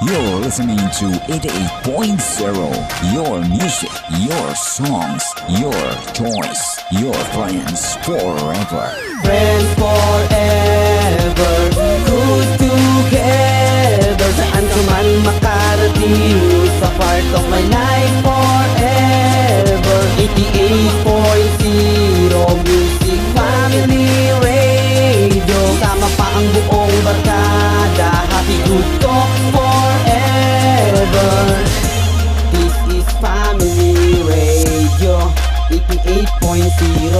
You're listening to 88.0. Your music, your songs, your choice, your friends forever. Friends forever, good together. Saan ka man makarating, sa part of my life forever. 88.0 Music Family Radio. Sama pa ang buong barkada, happy good talk forever. This is Family Radio 88.0.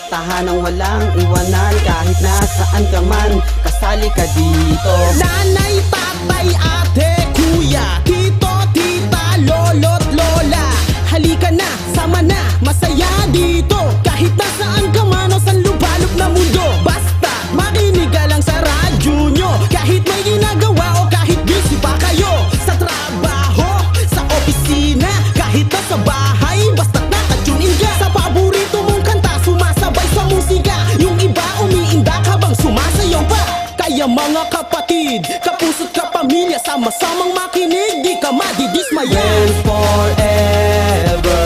Tahanang walang iwanan, kahit nasaan ka man, kasali ka dito. Nanay, tatay, ate, kuya, tito, tita, lolo't lola. Halika na, sama na, masaya dito. Kahit nasaan ka man o saan lubalog na mundo, basta makinig ka lang sa radyo nyo. Kahit may ginagawa o kahit busy pa kayo, sa trabaho, sa opisina, kahit nasa bahay, basta't nakatune in ka. Sa paborito mong kanta, sumasabay sa musika. Yung iba umiindak habang sumasayaw pa. Kaya mga kapatid, kapuso't kapamilya, sama-samang makinig, di ka madidismaya. Friends forever,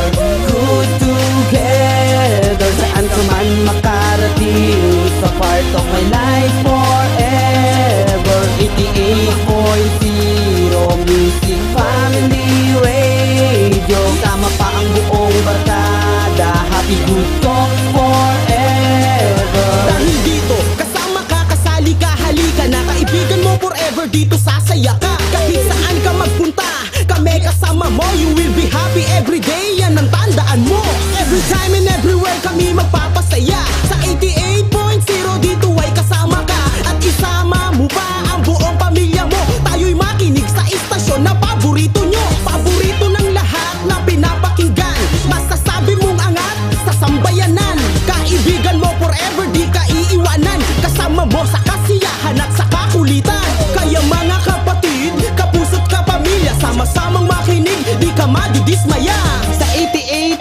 good together. Saan ka man makarating, sa part of my life forever. 88.0 Music Family Radio. Sama pa ang buong barkada, happy good talk forever. Dahil dito, kasama ka, kasali ka, halika na. Kaibigan mo forever, dito sasaya ka. Kahit saan ka magpunta, kami kasama mo. You will be happy every day, yan ang tandaan mo. Every time and everywhere kami magpapasaya. Sa 88.0 dito ay kasama ka. At isama mo pa ang buong pamilya mo. Tayo'y makinig sa istasyon na paborito nyo. Paborito ng lahat na pinapakinggan. Masasabi mong angat sa sambayanan. Kaibigan mo forever, di ka iiwanan. Kasama mo sa kasiyahan at sa kakulitan. Kaya mga kapatid, kapuso't kapamilya, sama-samang makinig, di ka madidismaya. Sa 88.0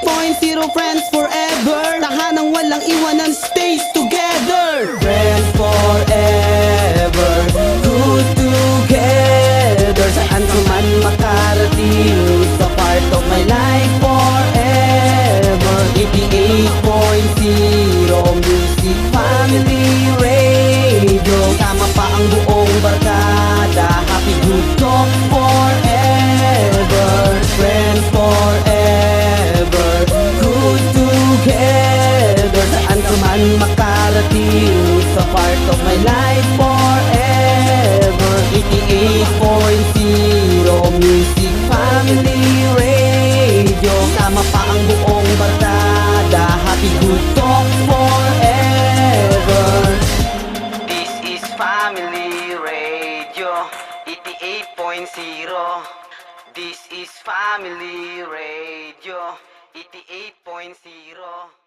Friends forever, tahanang walang iwanan, stays together. Friends forever, good together. Saan ka man makarating, sa part of my life forever. 88.0 Music Family Radio. Sama pa ang buong barkada, happy good talk forever. Friends forever, good together. Saan ka man makarating, sa part of my life forever. 88.0 Music Family Radio. Sama pa ang buong barkada, happy good talk forever. This is Family Radio 88.0. This is Family Radio 88.0.